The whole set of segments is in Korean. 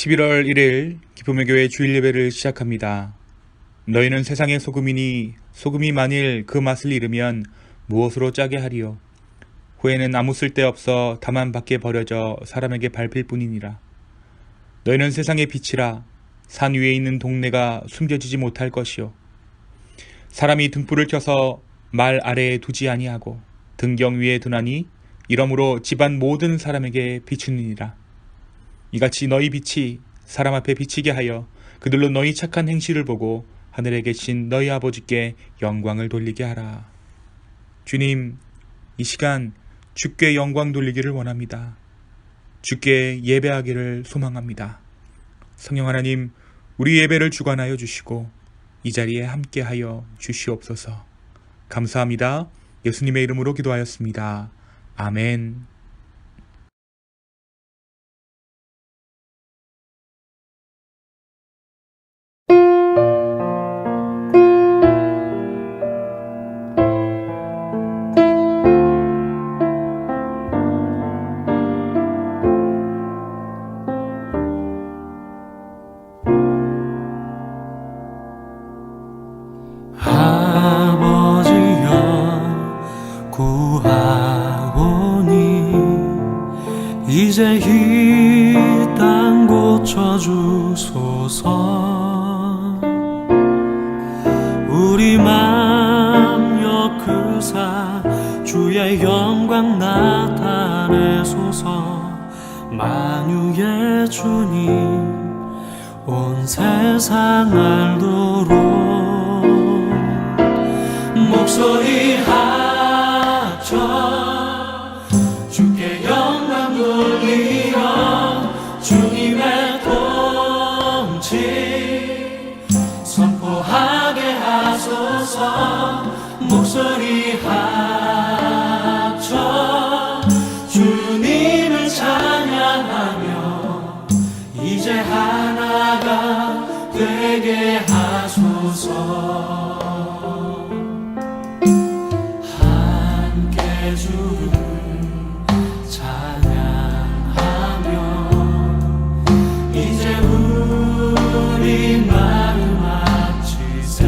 11월 1일 기쁨의 교회 주일 예배를 시작합니다. 너희는 세상의 소금이니 소금이 만일 그 맛을 잃으면 무엇으로 짜게 하리요? 후에는 아무 쓸데없어 다만 밖에 버려져 사람에게 밟힐 뿐이니라. 너희는 세상의 빛이라. 산 위에 있는 동네가 숨겨지지 못할 것이요. 사람이 등불을 켜서 말 아래에 두지 아니하고 등경 위에 두나니 이러므로 집안 모든 사람에게 비추느니라. 이같이 너희 빛이 사람 앞에 비치게 하여 그들로 너희 착한 행실을 보고 하늘에 계신 너희 아버지께 영광을 돌리게 하라. 주님, 이 시간 주께 영광 돌리기를 원합니다. 주께 예배하기를 소망합니다. 성령 하나님, 우리 예배를 주관하여 주시고 이 자리에 함께하여 주시옵소서. 감사합니다. 예수님의 이름으로 기도하였습니다. 아멘. 아버지여 구하오니 이제 이 땅 고쳐주소서. 우리 맘 역으사 주의 영광 나타내소서. 만유의 주님 온 세상 알도록 목소리 합쳐 주께 영광 돌리며 주님의 통치 선포하게 하소서. 목소리 합쳐 주님을 찬양하며 이제 하나가 되게 하소서. 주를 찬양하며 이제 우리 마음 합치세.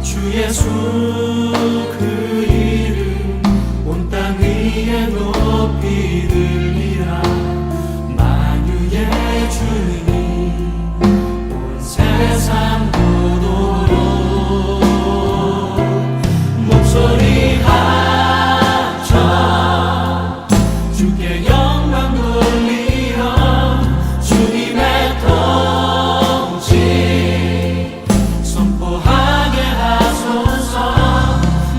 주 예수 그 이름 온 땅 위에 높이 들리라. 만유의 주님 온 세상 목소리 합쳐 주께 영광 돌리며 주님의 통치 선포하게 하소서.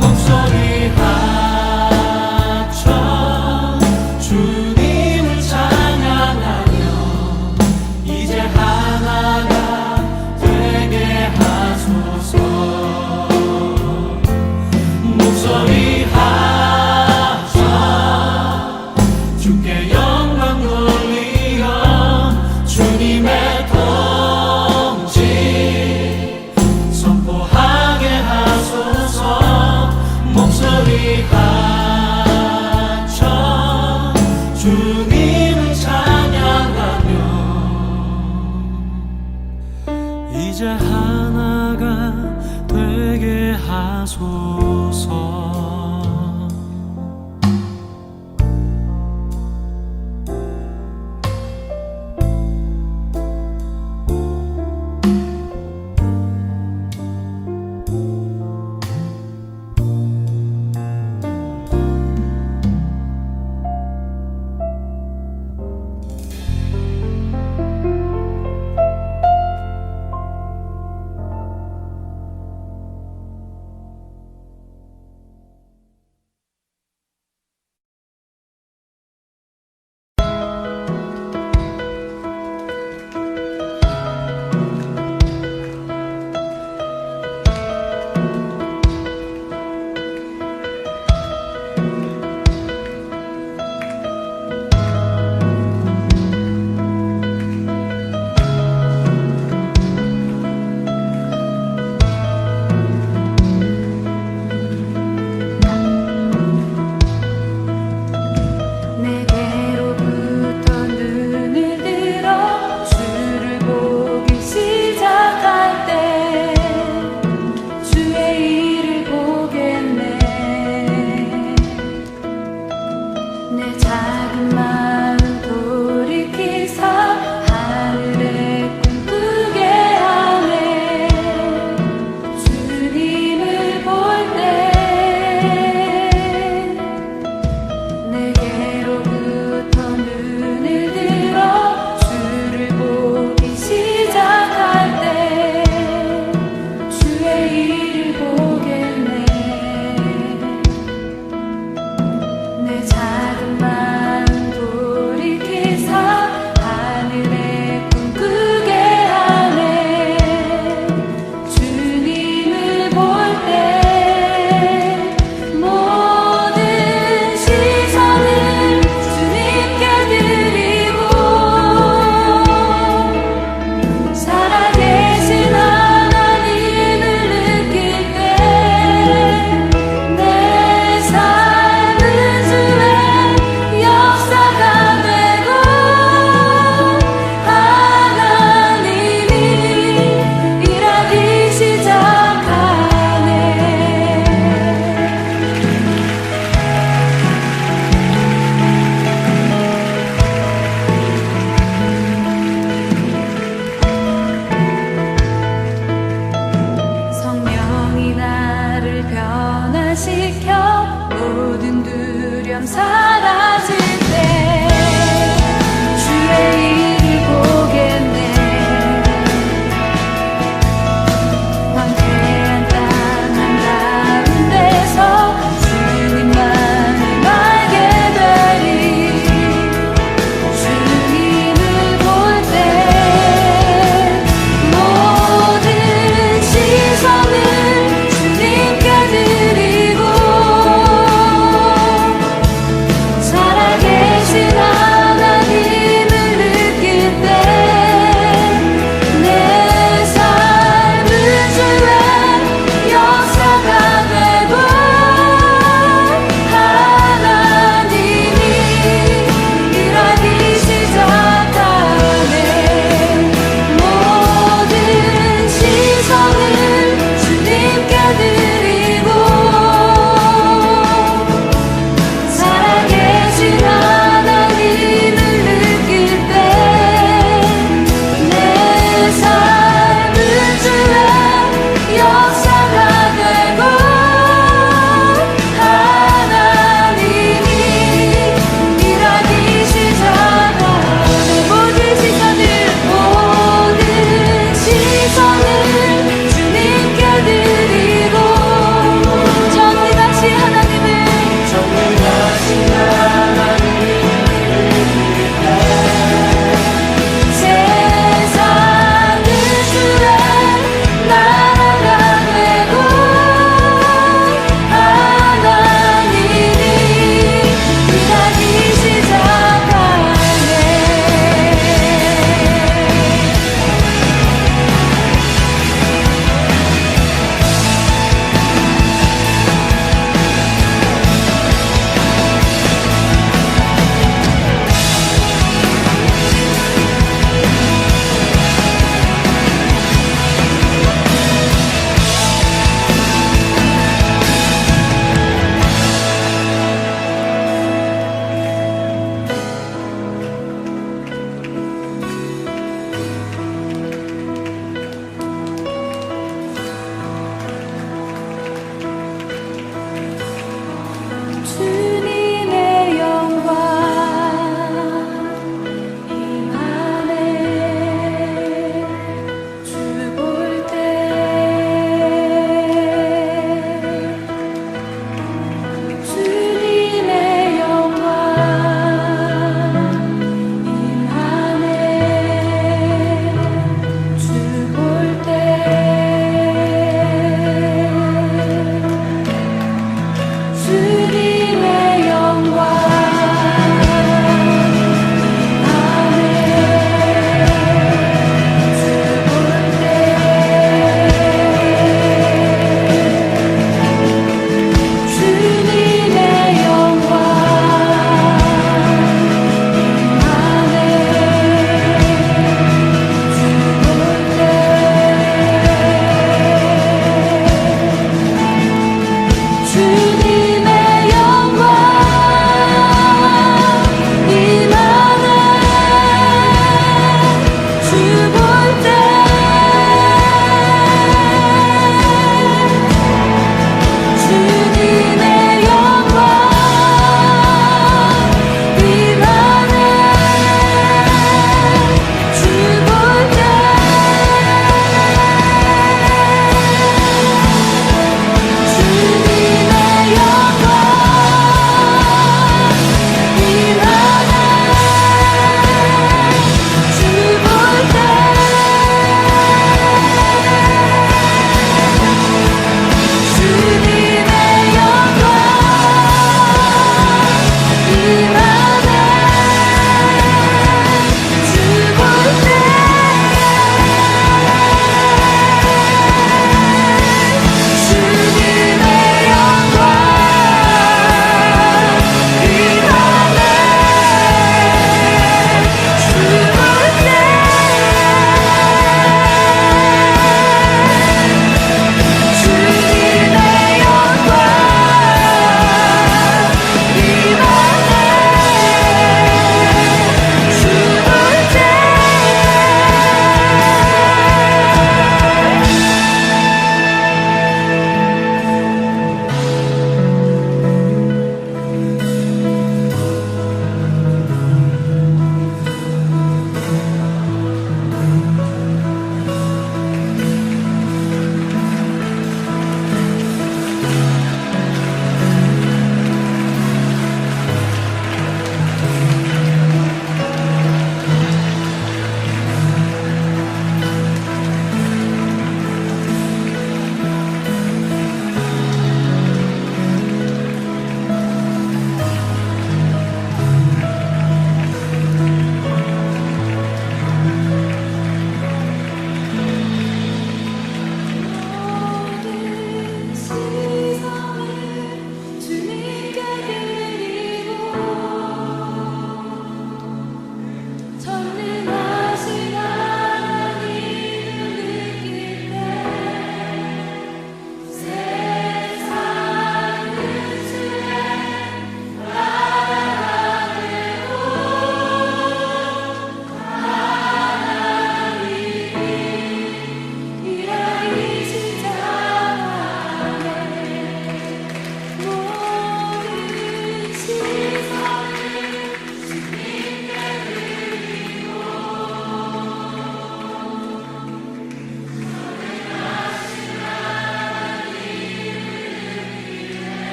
목소리 합쳐 주님을 찬양하며 이제 하나가 되게 하소서. 목소리 합쳐 주께 영광 돌리며 주님의 통치 선포하게 하소서. 목소리 합쳐 주님을 찬양하며 이제 하나가 되게 하소서. 두려움 사라질 때 주의 일을 보겠네. 황폐한 땅 한가운데서 주님만을 알게 되리. 주님을 볼 때 모든 시선을 주님께 드리고 살아계신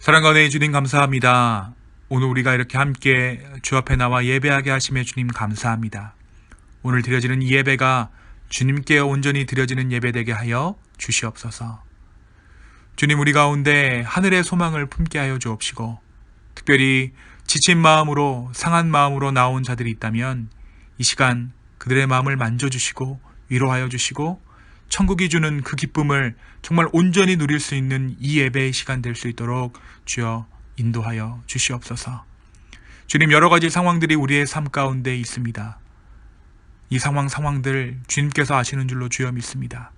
사랑과 은혜의 주님 감사합니다. 오늘 우리가 이렇게 함께 주 앞에 나와 예배하게 하심에 주님 감사합니다. 오늘 드려지는 이 예배가 주님께 온전히 드려지는 예배 되게 하여 주시옵소서. 주님, 우리 가운데 하늘의 소망을 품게 하여 주옵시고, 특별히 지친 마음으로 상한 마음으로 나온 자들이 있다면 이 시간 그들의 마음을 만져주시고 위로하여 주시고 천국이 주는 그 기쁨을 정말 온전히 누릴 수 있는 이 예배의 시간 될 수 있도록 주여 인도하여 주시옵소서. 주님, 여러 가지 상황들이 우리의 삶 가운데 있습니다. 이 상황들 주님께서 아시는 줄로 주여 믿습니다.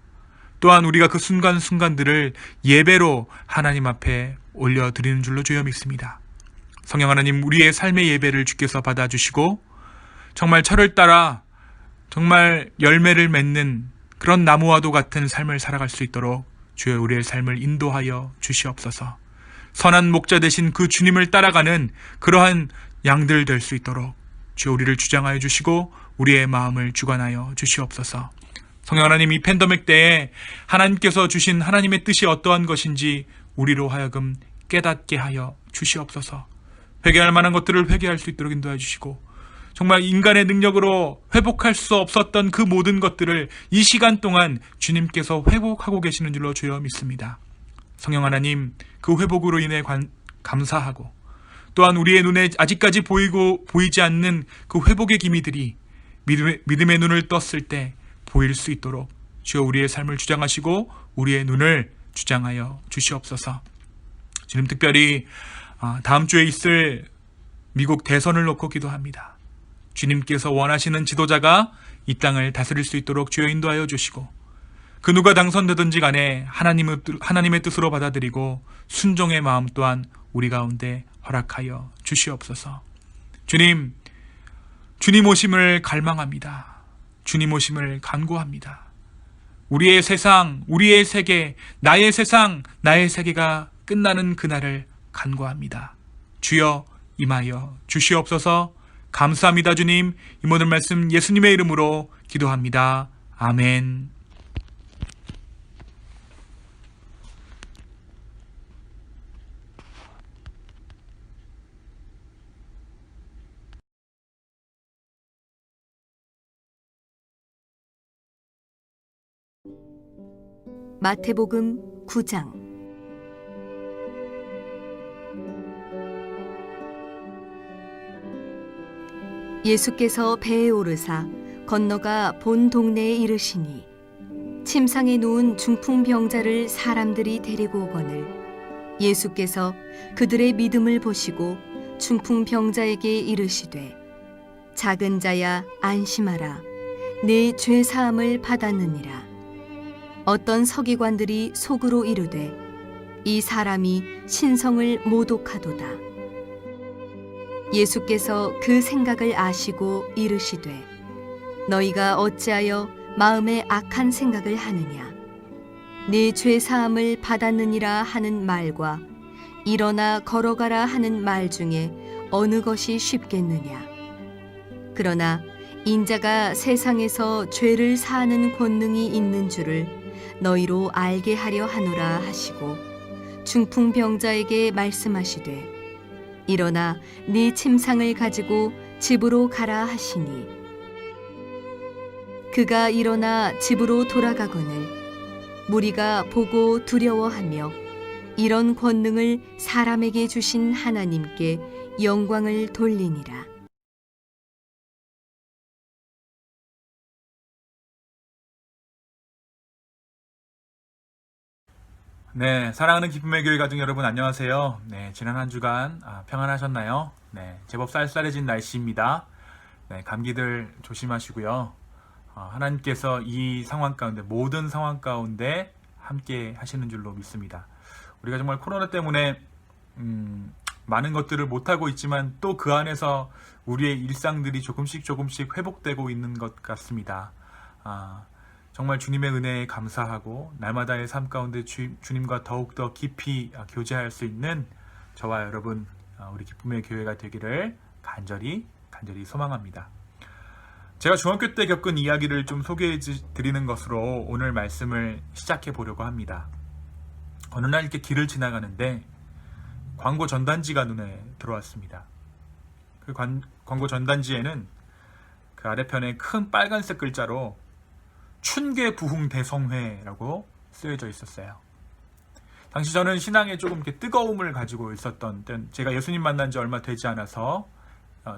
또한 우리가 그 순간순간들을 예배로 하나님 앞에 올려드리는 줄로 주여 믿습니다. 성령 하나님, 우리의 삶의 예배를 주께서 받아주시고 정말 철을 따라 정말 열매를 맺는 그런 나무와도 같은 삶을 살아갈 수 있도록 주여 우리의 삶을 인도하여 주시옵소서. 선한 목자 되신 그 주님을 따라가는 그러한 양들 될 수 있도록 주여 우리를 주장하여 주시고 우리의 마음을 주관하여 주시옵소서. 성령 하나님, 이 팬데믹 때에 하나님께서 주신 하나님의 뜻이 어떠한 것인지 우리로 하여금 깨닫게 하여 주시옵소서. 회개할 만한 것들을 회개할 수 있도록 인도해 주시고 정말 인간의 능력으로 회복할 수 없었던 그 모든 것들을 이 시간 동안 주님께서 회복하고 계시는 줄로 주여 믿습니다. 성령 하나님, 그 회복으로 인해 감사하고 또한 우리의 눈에 아직까지 보이지 않는 그 회복의 기미들이 믿음의 눈을 떴을 때 보일 수 있도록 주여 우리의 삶을 주장하시고 우리의 눈을 주장하여 주시옵소서. 주님, 특별히 다음 주에 있을 미국 대선을 놓고 기도합니다. 주님께서 원하시는 지도자가 이 땅을 다스릴 수 있도록 주여 인도하여 주시고 그 누가 당선되든지 간에 하나님의 뜻으로 받아들이고 순종의 마음 또한 우리 가운데 허락하여 주시옵소서. 주님 오심을 갈망합니다. 주님 오심을 간구합니다. 우리의 세상, 우리의 세계, 나의 세상, 나의 세계가 끝나는 그날을 간구합니다. 주여 임하여 주시옵소서. 감사합니다. 주님, 이 모든 말씀 예수님의 이름으로 기도합니다. 아멘. 마태복음 9장. 예수께서 배에 오르사 건너가 본 동네에 이르시니 침상에 누운 중풍병자를 사람들이 데리고 오거늘 예수께서 그들의 믿음을 보시고 중풍병자에게 이르시되 작은 자야 안심하라 네 죄 사함을 받았느니라. 어떤 서기관들이 속으로 이르되 이 사람이 신성을 모독하도다. 예수께서 그 생각을 아시고 이르시되 너희가 어찌하여 마음에 악한 생각을 하느냐. 네 죄 사함을 받았느니라 하는 말과 일어나 걸어가라 하는 말 중에 어느 것이 쉽겠느냐. 그러나 인자가 세상에서 죄를 사하는 권능이 있는 줄을 너희로 알게 하려 하노라 하시고 중풍병자에게 말씀하시되 일어나 네 침상을 가지고 집으로 가라 하시니 그가 일어나 집으로 돌아가거늘 무리가 보고 두려워하며 이런 권능을 사람에게 주신 하나님께 영광을 돌리니라. 네, 사랑하는 기쁨의 교회 가족 여러분 안녕하세요. 네, 지난 한 주간 평안하셨나요? 네, 제법 쌀쌀해진 날씨입니다. 네, 감기들 조심하시고요. 하나님께서 이 상황 가운데 모든 상황 가운데 함께 하시는 줄로 믿습니다. 우리가 정말 코로나 때문에 많은 것들을 못하고 있지만 또 그 안에서 우리의 일상들이 조금씩 회복되고 있는 것 같습니다. 정말 주님의 은혜에 감사하고 날마다의 삶 가운데 주님과 더욱더 깊이 교제할 수 있는 저와 여러분 우리 기쁨의 교회가 되기를 간절히 소망합니다. 제가 중학교 때 겪은 이야기를 좀 소개해 드리는 것으로 오늘 말씀을 시작해 보려고 합니다. 어느 날 이렇게 길을 지나가는데 광고 전단지가 눈에 들어왔습니다. 그 광고 전단지에는 그 아래편에 큰 빨간색 글자로 춘계부흥대성회라고 쓰여져 있었어요. 당시 저는 신앙에 조금 이렇게 뜨거움을 가지고 있었던 때, 제가 예수님 만난 지 얼마 되지 않아서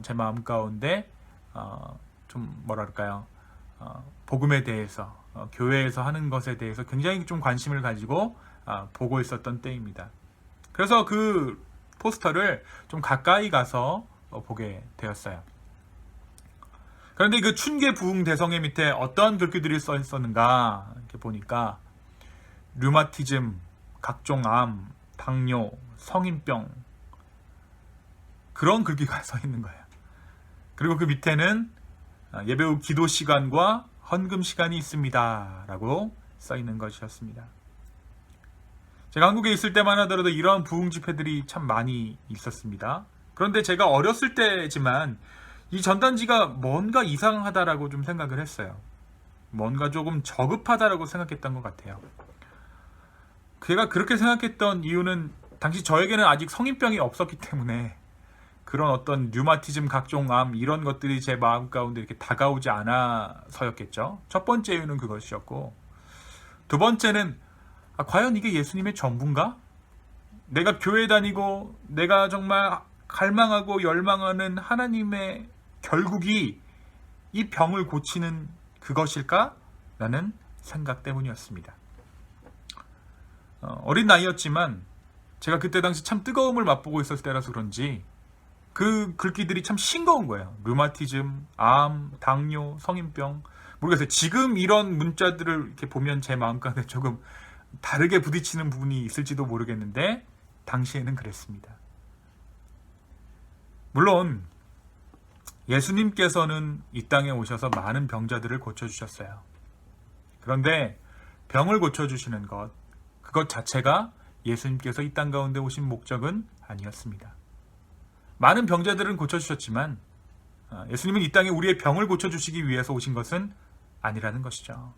제 마음 가운데 좀 뭐랄까요, 복음에 대해서 교회에서 하는 것에 대해서 굉장히 좀 관심을 가지고 보고 있었던 때입니다. 그래서 그 포스터를 좀 가까이 가서 보게 되었어요. 그런데 그 춘계부흥대성회 밑에 어떤 글귀들이 써 있었는가 이렇게 보니까 류마티즘, 각종 암, 당뇨, 성인병, 그런 글귀가 써 있는 거예요. 그리고 그 밑에는 예배 후 기도 시간과 헌금 시간이 있습니다 라고 써 있는 것이었습니다. 제가 한국에 있을 때만 하더라도 이러한 부흥 집회들이 참 많이 있었습니다. 그런데 제가 어렸을 때지만 이 전단지가 뭔가 이상하다라고 좀 생각을 했어요. 뭔가 조금 저급하다라고 생각했던 것 같아요. 제가 그렇게 생각했던 이유는 당시 저에게는 아직 성인병이 없었기 때문에 그런 어떤 류마티즘, 각종 암 이런 것들이 제 마음 가운데 이렇게 다가오지 않아서였겠죠. 첫 번째 이유는 그것이었고, 두 번째는 과연 이게 예수님의 전부인가? 내가 교회 다니고 내가 정말 갈망하고 열망하는 하나님의 결국이 이 병을 고치는 그것일까? 라는 생각 때문이었습니다. 어린 나이였지만 제가 그때 당시 참 뜨거움을 맛보고 있었을 때라서 그런지 그 글귀들이 참 싱거운 거예요. 류마티즘, 암, 당뇨, 성인병. 모르겠어요. 지금 이런 문자들을 이렇게 보면 제 마음 가운데 조금 다르게 부딪히는 부분이 있을지도 모르겠는데 당시에는 그랬습니다. 물론 예수님께서는 이 땅에 오셔서 많은 병자들을 고쳐주셨어요. 그런데 병을 고쳐주시는 것, 그것 자체가 예수님께서 이 땅 가운데 오신 목적은 아니었습니다. 많은 병자들은 고쳐주셨지만 예수님은 이 땅에 우리의 병을 고쳐주시기 위해서 오신 것은 아니라는 것이죠.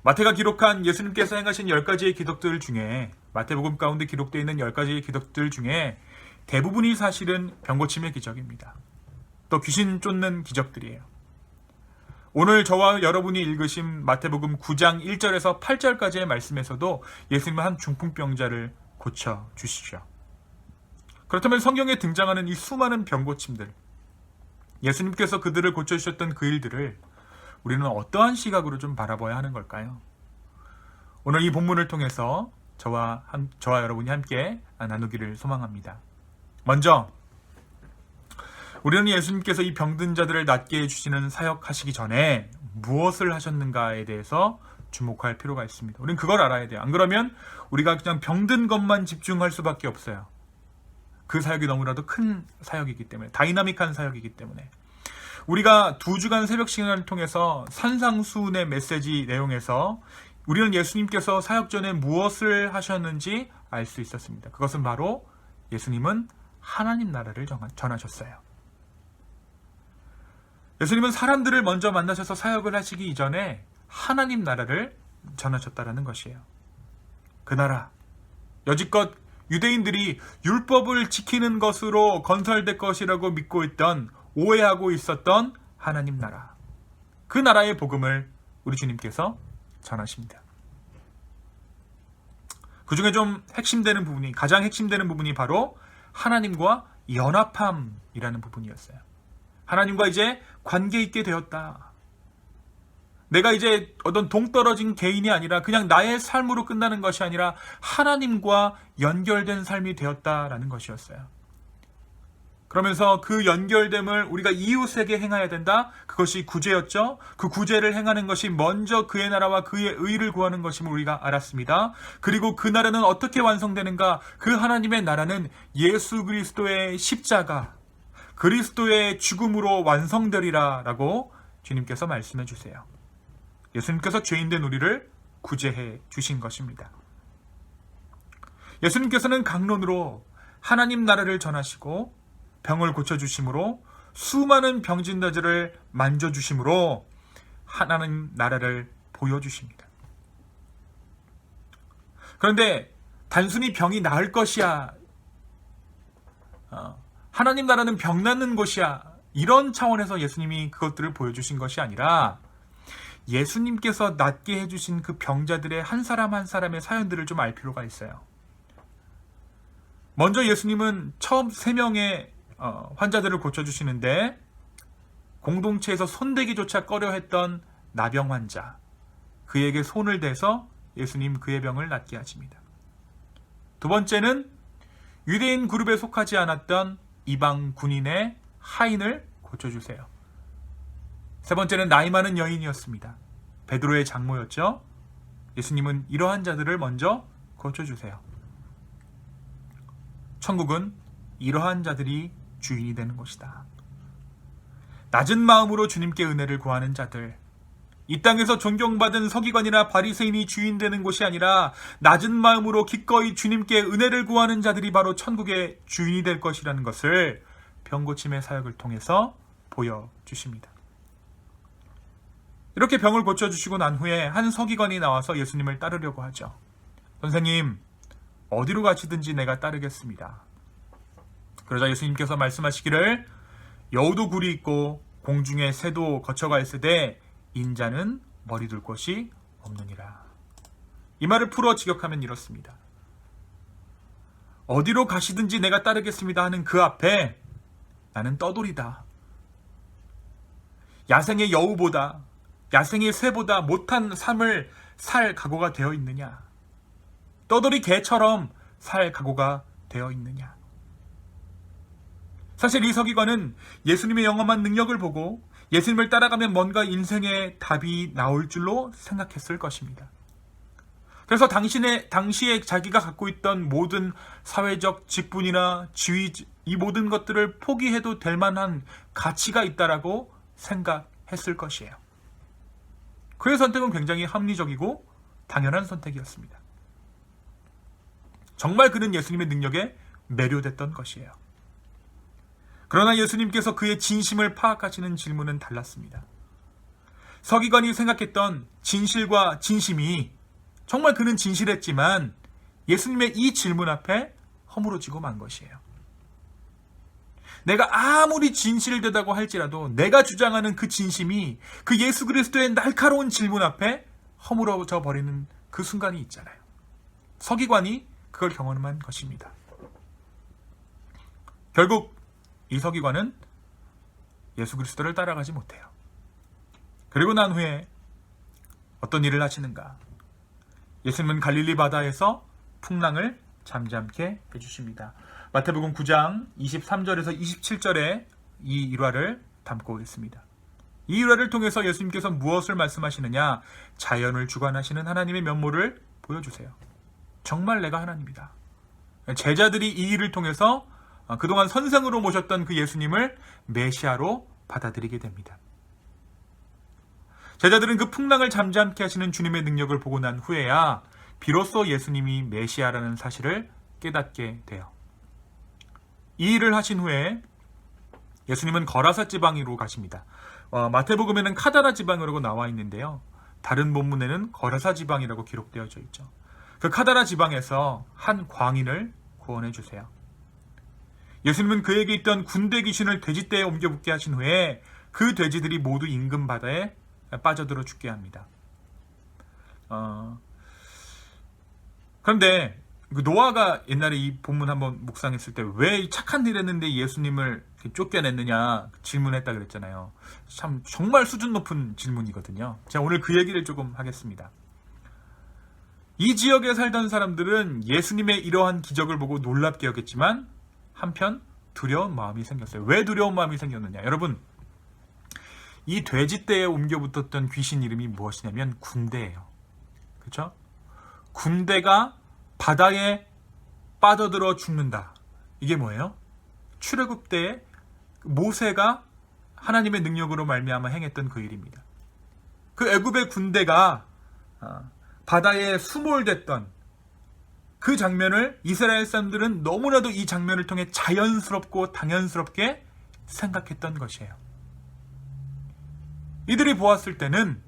마태가 기록한 예수님께서 행하신 10가지의 기적들 중에, 마태복음 가운데 기록되어 있는 10가지의 기적들 중에 대부분이 사실은 병고침의 기적입니다. 또 귀신 쫓는 기적들이에요. 오늘 저와 여러분이 읽으신 마태복음 9장 1절에서 8절까지의 말씀에서도 예수님은 한 중풍병자를 고쳐주시죠. 그렇다면 성경에 등장하는 이 수많은 병고침들, 예수님께서 그들을 고쳐주셨던 그 일들을 우리는 어떠한 시각으로 좀 바라봐야 하는 걸까요? 오늘 이 본문을 통해서 저와 여러분이 함께 나누기를 소망합니다. 먼저 우리는 예수님께서 이 병든 자들을 낫게 해주시는 사역하시기 전에 무엇을 하셨는가에 대해서 주목할 필요가 있습니다. 우리는 그걸 알아야 돼요. 안 그러면 우리가 그냥 병든 것만 집중할 수밖에 없어요. 그 사역이 너무나도 큰 사역이기 때문에, 다이나믹한 사역이기 때문에. 우리가 2주간 새벽 시간을 통해서 산상수훈의 메시지 내용에서 우리는 예수님께서 사역 전에 무엇을 하셨는지 알 수 있었습니다. 그것은 바로 예수님은 하나님 나라를 전하셨어요. 예수님은 사람들을 먼저 만나셔서 사역을 하시기 이전에 하나님 나라를 전하셨다는 것이에요. 그 나라, 여지껏 유대인들이 율법을 지키는 것으로 건설될 것이라고 믿고 있던, 오해하고 있었던 하나님 나라, 그 나라의 복음을 우리 주님께서 전하십니다. 그 중에 좀 핵심되는 부분이, 가장 핵심되는 부분이 바로 하나님과 연합함이라는 부분이었어요. 하나님과 이제 관계 있게 되었다. 내가 이제 어떤 동떨어진 개인이 아니라 그냥 나의 삶으로 끝나는 것이 아니라 하나님과 연결된 삶이 되었다라는 것이었어요. 그러면서 그 연결됨을 우리가 이웃에게 행해야 된다. 그것이 구제였죠. 그 구제를 행하는 것이 먼저 그의 나라와 그의 의를 구하는 것임을 우리가 알았습니다. 그리고 그 나라는 어떻게 완성되는가? 그 하나님의 나라는 예수 그리스도의 십자가, 그리스도의 죽음으로 완성되리라 라고 주님께서 말씀해 주세요. 예수님께서 죄인된 우리를 구제해 주신 것입니다. 예수님께서는 강론으로 하나님 나라를 전하시고 병을 고쳐주심으로, 수많은 병진자들을 만져주심으로 하나님 나라를 보여주십니다. 그런데 단순히 병이 나을 것이야 하나님 나라는 병 낫는 곳이야, 이런 차원에서 예수님이 그것들을 보여주신 것이 아니라 예수님께서 낫게 해주신 그 병자들의 한 사람 한 사람의 사연들을 좀 알 필요가 있어요. 먼저 예수님은 처음 3명의 환자들을 고쳐주시는데, 공동체에서 손대기조차 꺼려했던 나병 환자, 그에게 손을 대서 예수님 그의 병을 낫게 하십니다. 두 번째는 유대인 그룹에 속하지 않았던 이방 군인의 하인을 고쳐주세요. 세 번째는 나이 많은 여인이었습니다. 베드로의 장모였죠. 예수님은 이러한 자들을 먼저 고쳐주세요. 천국은 이러한 자들이 주인이 되는 것이다. 낮은 마음으로 주님께 은혜를 구하는 자들, 이 땅에서 존경받은 서기관이나 바리새인이 주인 되는 곳이 아니라 낮은 마음으로 기꺼이 주님께 은혜를 구하는 자들이 바로 천국의 주인이 될 것이라는 것을 병고침의 사역을 통해서 보여주십니다. 이렇게 병을 고쳐주시고 난 후에 한 서기관이 나와서 예수님을 따르려고 하죠. 선생님, 어디로 가시든지 내가 따르겠습니다. 그러자 예수님께서 말씀하시기를, 여우도 굴이 있고 공중에 새도 거쳐가 있으되 인자는 머리 둘 곳이 없느니라. 이 말을 풀어 직역하면 이렇습니다. 어디로 가시든지 내가 따르겠습니다 하는 그 앞에 나는 떠돌이다. 야생의 여우보다, 야생의 새보다 못한 삶을 살 각오가 되어 있느냐? 떠돌이 개처럼 살 각오가 되어 있느냐? 사실 이 서기관은 예수님의 영험한 능력을 보고 예수님을 따라가면 뭔가 인생의 답이 나올 줄로 생각했을 것입니다. 그래서 당시에 자기가 갖고 있던 모든 사회적 직분이나 지위, 이 모든 것들을 포기해도 될 만한 가치가 있다라고 생각했을 것이에요. 그의 선택은 굉장히 합리적이고 당연한 선택이었습니다. 정말 그는 예수님의 능력에 매료됐던 것이에요. 그러나 예수님께서 그의 진심을 파악하시는 질문은 달랐습니다. 서기관이 생각했던 진실과 진심이, 정말 그는 진실했지만 예수님의 이 질문 앞에 허물어지고 만 것이에요. 내가 아무리 진실되다고 할지라도 내가 주장하는 그 진심이 그 예수 그리스도의 날카로운 질문 앞에 허물어져 버리는 그 순간이 있잖아요. 서기관이 그걸 경험한 것입니다. 결국 이 서기관은 예수 그리스도를 따라가지 못해요. 그리고 난 후에 어떤 일을 하시는가? 예수님은 갈릴리 바다에서 풍랑을 잠잠케 해주십니다. 마태복음 9장 23절에서 27절에 이 일화를 담고 있습니다. 이 일화를 통해서 예수님께서 무엇을 말씀하시느냐? 자연을 주관하시는 하나님의 면모를 보여주세요. 정말 내가 하나님이다. 제자들이 이 일을 통해서 그동안 선생으로 모셨던 그 예수님을 메시아로 받아들이게 됩니다. 제자들은 그 풍랑을 잠잠케 하시는 주님의 능력을 보고 난 후에야 비로소 예수님이 메시아라는 사실을 깨닫게 돼요. 이 일을 하신 후에 예수님은 거라사 지방으로 가십니다. 마태복음에는 카다라 지방이라고 나와 있는데요. 다른 본문에는 거라사 지방이라고 기록되어져 있죠. 그 카다라 지방에서 한 광인을 구원해 주세요. 예수님은 그에게 있던 군대 귀신을 돼지떼에 옮겨 붙게 하신 후에 그 돼지들이 모두 임금 바다에 빠져들어 죽게 합니다. 그런데 그 노아가 옛날에 이 본문 한번 묵상했을 때 왜 착한 일 했는데 예수님을 쫓겨냈느냐 질문했다 그랬잖아요. 참 정말 수준 높은 질문이거든요. 제가 오늘 그 얘기를 조금 하겠습니다. 이 지역에 살던 사람들은 예수님의 이러한 기적을 보고 놀랍게 여겼지만 한편 두려운 마음이 생겼어요. 왜 두려운 마음이 생겼느냐? 여러분, 이 돼지떼에 옮겨 붙었던 귀신 이름이 무엇이냐면 군대예요. 그렇죠? 군대가 바다에 빠져들어 죽는다. 이게 뭐예요? 출애굽 때에 모세가 하나님의 능력으로 말미암아 행했던 그 일입니다. 그 애굽의 군대가 바다에 수몰됐던 그 장면을 이스라엘 사람들은 너무나도 이 장면을 통해 자연스럽고 당연스럽게 생각했던 것이에요. 이들이 보았을 때는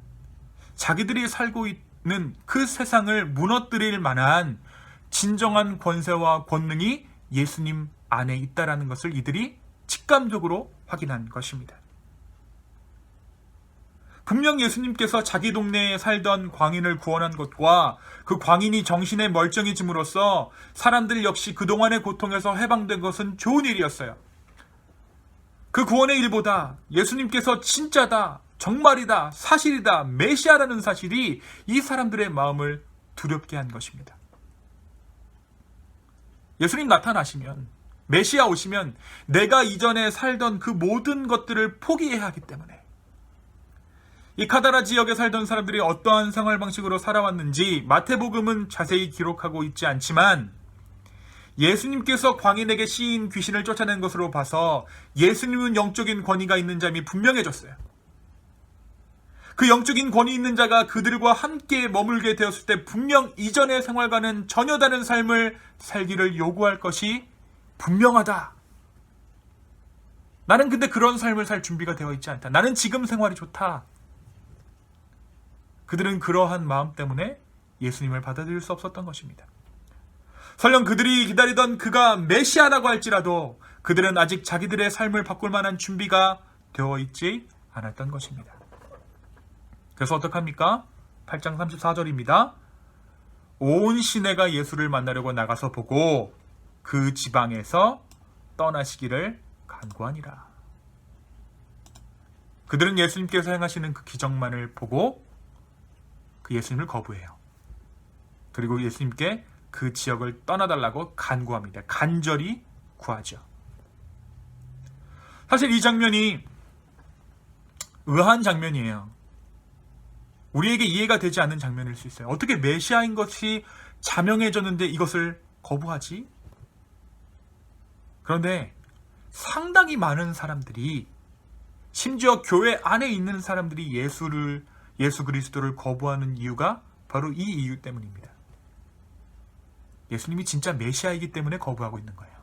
자기들이 살고 있는 그 세상을 무너뜨릴 만한 진정한 권세와 권능이 예수님 안에 있다라는 것을 이들이 직감적으로 확인한 것입니다. 분명 예수님께서 자기 동네에 살던 광인을 구원한 것과 그 광인이 정신에 멀쩡해짐으로써 사람들 역시 그동안의 고통에서 해방된 것은 좋은 일이었어요. 그 구원의 일보다 예수님께서 진짜다, 정말이다, 사실이다, 메시아라는 사실이 이 사람들의 마음을 두렵게 한 것입니다. 예수님 나타나시면, 메시아 오시면 내가 이전에 살던 그 모든 것들을 포기해야 하기 때문에 이 카다라 지역에 살던 사람들이 어떠한 생활 방식으로 살아왔는지 마태복음은 자세히 기록하고 있지 않지만 예수님께서 광인에게 씌인 귀신을 쫓아낸 것으로 봐서 예수님은 영적인 권위가 있는 점이 분명해졌어요. 그 영적인 권위 있는 자가 그들과 함께 머물게 되었을 때 분명 이전의 생활과는 전혀 다른 삶을 살기를 요구할 것이 분명하다. 나는 근데 그런 삶을 살 준비가 되어 있지 않다. 나는 지금 생활이 좋다. 그들은 그러한 마음 때문에 예수님을 받아들일 수 없었던 것입니다. 설령 그들이 기다리던 그가 메시아라고 할지라도 그들은 아직 자기들의 삶을 바꿀 만한 준비가 되어 있지 않았던 것입니다. 그래서 어떡합니까? 8장 34절입니다. 온 시내가 예수를 만나려고 나가서 보고 그 지방에서 떠나시기를 간구하니라. 그들은 예수님께서 행하시는 그 기적만을 보고 그 예수님을 거부해요. 그리고 예수님께 그 지역을 떠나달라고 간구합니다. 간절히 구하죠. 사실 이 장면이 의아한 장면이에요. 우리에게 이해가 되지 않는 장면일 수 있어요. 어떻게 메시아인 것이 자명해졌는데 이것을 거부하지? 그런데 상당히 많은 사람들이, 심지어 교회 안에 있는 사람들이 예수 그리스도를 거부하는 이유가 바로 이 이유 때문입니다. 예수님이 진짜 메시아이기 때문에 거부하고 있는 거예요.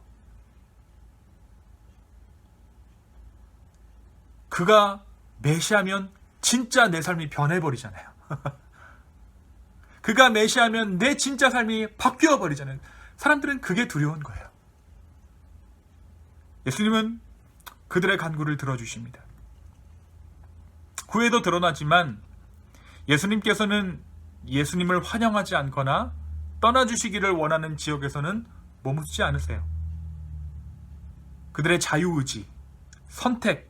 그가 메시아면 진짜 내 삶이 변해버리잖아요. 그가 메시아면 내 진짜 삶이 바뀌어버리잖아요. 사람들은 그게 두려운 거예요. 예수님은 그들의 간구를 들어주십니다. 후에도 드러나지만 예수님께서는 예수님을 환영하지 않거나 떠나주시기를 원하는 지역에서는 머무르지 않으세요. 그들의 자유의지, 선택,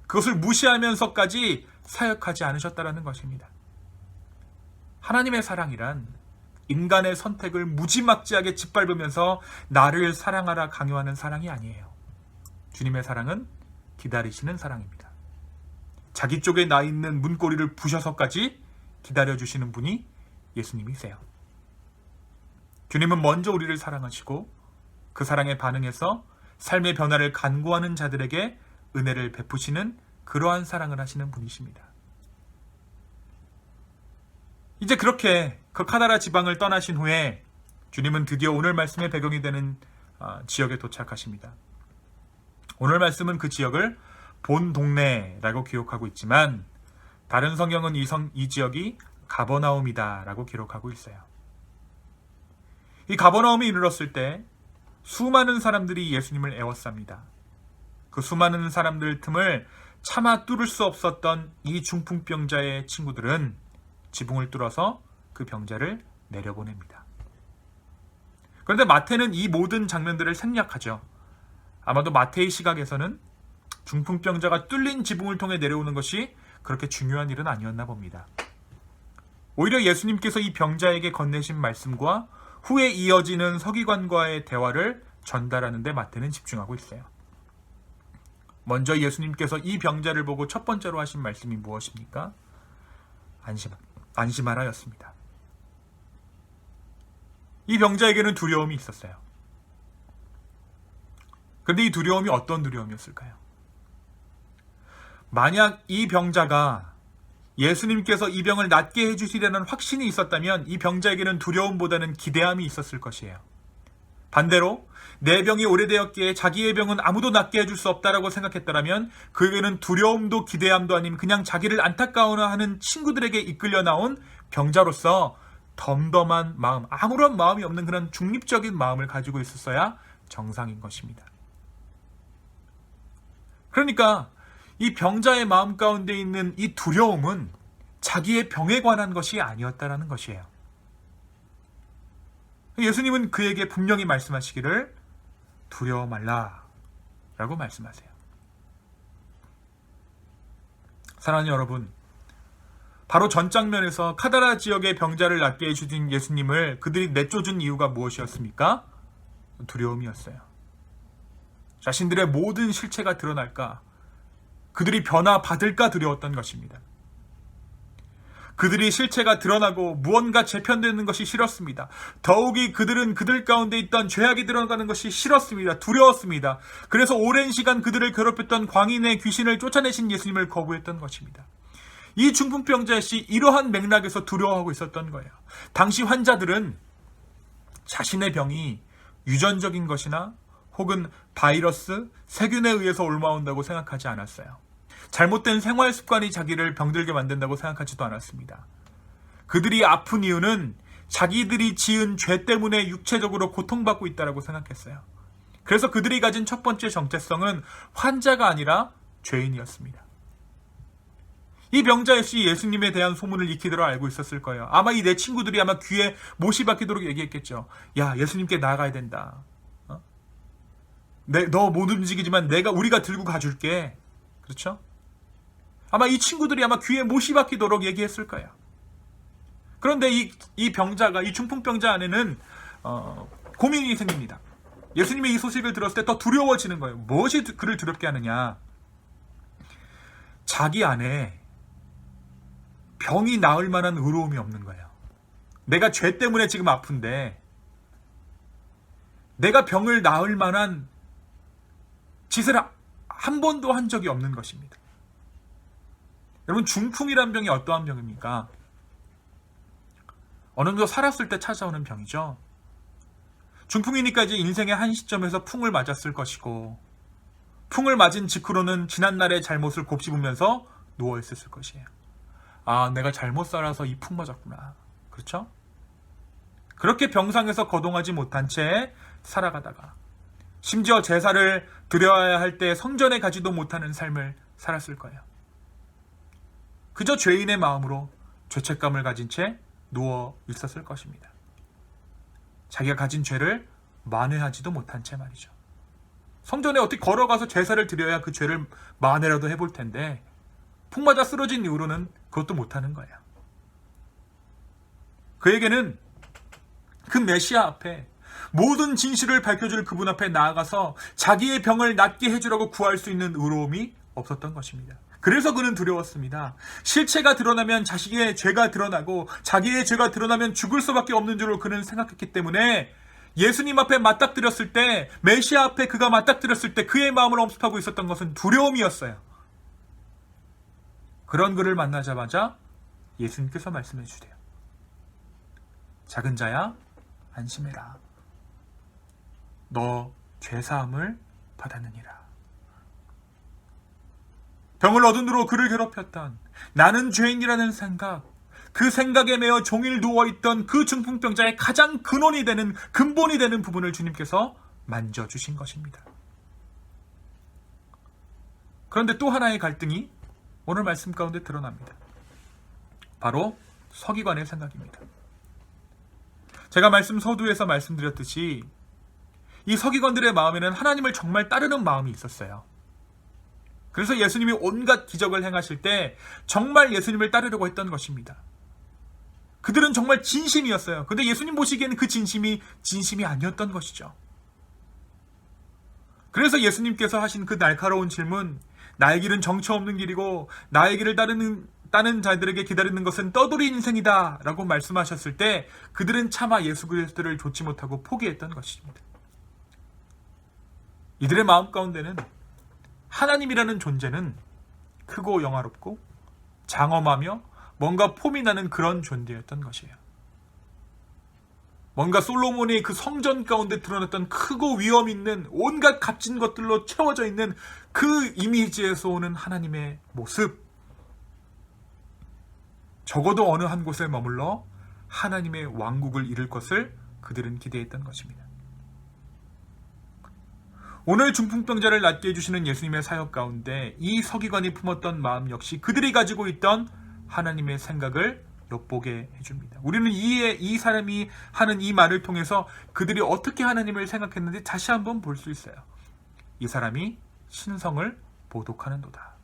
그것을 무시하면서까지 사역하지 않으셨다는 것입니다. 하나님의 사랑이란 인간의 선택을 무지막지하게 짓밟으면서 나를 사랑하라 강요하는 사랑이 아니에요. 주님의 사랑은 기다리시는 사랑입니다. 자기 쪽에 나 있는 문고리를 부셔서까지 기다려주시는 분이 예수님이세요. 주님은 먼저 우리를 사랑하시고 그 사랑에 반응해서 삶의 변화를 간구하는 자들에게 은혜를 베푸시는 그러한 사랑을 하시는 분이십니다. 이제 그렇게 그 카다라 지방을 떠나신 후에 주님은 드디어 오늘 말씀의 배경이 되는 지역에 도착하십니다. 오늘 말씀은 그 지역을 본 동네라고 기록하고 있지만 다른 성경은 이 지역이 가버나움이다라고 기록하고 있어요. 이 가버나움에 이르렀을 때 수많은 사람들이 예수님을 애워쌉니다. 그 수많은 사람들 틈을 차마 뚫을 수 없었던 이 중풍병자의 친구들은 지붕을 뚫어서 그 병자를 내려보냅니다. 그런데 마태는 이 모든 장면들을 생략하죠. 아마도 마태의 시각에서는 중풍병자가 뚫린 지붕을 통해 내려오는 것이 그렇게 중요한 일은 아니었나 봅니다. 오히려 예수님께서 이 병자에게 건네신 말씀과 후에 이어지는 서기관과의 대화를 전달하는 데 마태는 집중하고 있어요. 먼저 예수님께서 이 병자를 보고 첫 번째로 하신 말씀이 무엇입니까? 안심하라 였습니다. 이 병자에게는 두려움이 있었어요. 그런데 이 두려움이 어떤 두려움이었을까요? 만약 이 병자가 예수님께서 이 병을 낫게 해주시려는 확신이 있었다면 이 병자에게는 두려움보다는 기대함이 있었을 것이에요. 반대로 내 병이 오래되었기에 자기의 병은 아무도 낫게 해줄 수 없다라고 생각했다면 그에게는 두려움도 기대함도 아닌 그냥 자기를 안타까워하는 친구들에게 이끌려 나온 병자로서 덤덤한 마음, 아무런 마음이 없는 그런 중립적인 마음을 가지고 있었어야 정상인 것입니다. 그러니까 이 병자의 마음 가운데 있는 이 두려움은 자기의 병에 관한 것이 아니었다라는 것이에요. 예수님은 그에게 분명히 말씀하시기를 두려워 말라 라고 말씀하세요. 사랑하는 여러분, 바로 전 장면에서 카다라 지역의 병자를 낫게 해주신 예수님을 그들이 내쫓은 이유가 무엇이었습니까? 두려움이었어요. 자신들의 모든 실체가 드러날까, 그들이 변화받을까 두려웠던 것입니다. 그들이 실체가 드러나고 무언가 재편되는 것이 싫었습니다. 더욱이 그들은 그들 가운데 있던 죄악이 드러나는 것이 싫었습니다. 두려웠습니다. 그래서 오랜 시간 그들을 괴롭혔던 광인의 귀신을 쫓아내신 예수님을 거부했던 것입니다. 이 중풍병자 역시 이러한 맥락에서 두려워하고 있었던 거예요. 당시 환자들은 자신의 병이 유전적인 것이나 혹은 바이러스, 세균에 의해서 옮아온다고 생각하지 않았어요. 잘못된 생활 습관이 자기를 병들게 만든다고 생각하지도 않았습니다. 그들이 아픈 이유는 자기들이 지은 죄 때문에 육체적으로 고통받고 있다고 생각했어요. 그래서 그들이 가진 첫 번째 정체성은 환자가 아니라 죄인이었습니다. 이 병자 역시 예수님에 대한 소문을 익히도록 알고 있었을 거예요. 아마 이 내 친구들이 아마 귀에 못이 박히도록 얘기했겠죠. 야, 예수님께 나아가야 된다. 너 못 움직이지만 우리가 들고 가줄게. 그렇죠? 아마 이 친구들이 아마 귀에 못이 박히도록 얘기했을 거예요. 그런데 이 병자가, 이 중풍병자 안에는 고민이 생깁니다. 예수님의 이 소식을 들었을 때 더 두려워지는 거예요. 무엇이 그를 두렵게 하느냐? 자기 안에 병이 나을 만한 의로움이 없는 거예요. 내가 죄 때문에 지금 아픈데 내가 병을 나을 만한 짓을 한 번도 한 적이 없는 것입니다. 여러분, 중풍이란 병이 어떠한 병입니까? 어느 정도 살았을 때 찾아오는 병이죠. 중풍이니까 이제 인생의 한 시점에서 풍을 맞았을 것이고, 풍을 맞은 직후로는 지난날의 잘못을 곱씹으면서 누워있었을 것이에요. 아, 내가 잘못 살아서 이 풍 맞았구나. 그렇죠? 그렇게 병상에서 거동하지 못한 채 살아가다가 심지어 제사를 드려야 할 때 성전에 가지도 못하는 삶을 살았을 거예요. 그저 죄인의 마음으로 죄책감을 가진 채 누워 있었을 것입니다. 자기가 가진 죄를 만회하지도 못한 채 말이죠. 성전에 어떻게 걸어가서 제사를 드려야 그 죄를 만회라도 해볼 텐데 풍 맞아 쓰러진 이후로는 그것도 못하는 거예요. 그에게는 그 메시아 앞에 모든 진실을 밝혀줄 그분 앞에 나아가서 자기의 병을 낫게 해주라고 구할 수 있는 의로움이 없었던 것입니다. 그래서 그는 두려웠습니다. 실체가 드러나면 자식의 죄가 드러나고 자기의 죄가 드러나면 죽을 수밖에 없는 줄로 그는 생각했기 때문에 예수님 앞에 맞닥뜨렸을 때, 메시아 앞에 그가 맞닥뜨렸을 때 그의 마음을 엄습하고 있었던 것은 두려움이었어요. 그런 그를 만나자마자 예수님께서 말씀해 주세요. 작은 자야, 안심해라. 너 죄사함을 받았느니라. 병을 얻은 후로 그를 괴롭혔던, 나는 죄인이라는 생각, 그 생각에 매여 종일 누워있던 그 중풍병자의 가장 근원이 되는, 근본이 되는 부분을 주님께서 만져주신 것입니다. 그런데 또 하나의 갈등이 오늘 말씀 가운데 드러납니다. 바로 서기관의 생각입니다. 제가 서두에서 말씀드렸듯이 이 서기관들의 마음에는 하나님을 정말 따르는 마음이 있었어요. 그래서 예수님이 온갖 기적을 행하실 때 정말 예수님을 따르려고 했던 것입니다. 그들은 정말 진심이었어요. 근데 예수님 보시기에는 그 진심이 아니었던 것이죠. 그래서 예수님께서 하신 그 날카로운 질문, 나의 길은 정처 없는 길이고 나의 길을 따르는 자들에게 기다리는 것은 떠돌이 인생이다 라고 말씀하셨을 때 그들은 차마 예수 그리스도를 좋지 못하고 포기했던 것입니다. 이들의 마음 가운데는 하나님이라는 존재는 크고 영화롭고 장엄하며 뭔가 폼이 나는 그런 존재였던 것이에요. 뭔가 솔로몬이 그 성전 가운데 드러났던 크고 위험 있는 온갖 값진 것들로 채워져 있는 그 이미지에서 오는 하나님의 모습, 적어도 어느 한 곳에 머물러 하나님의 왕국을 이룰 것을 그들은 기대했던 것입니다. 오늘 중풍병자를 낫게 해주시는 예수님의 사역 가운데 이 서기관이 품었던 마음 역시 그들이 가지고 있던 하나님의 생각을 엿보게 해줍니다. 우리는 이 사람이 하는 이 말을 통해서 그들이 어떻게 하나님을 생각했는지 다시 한번 볼 수 있어요. 이 사람이 신성을 모독하는도다.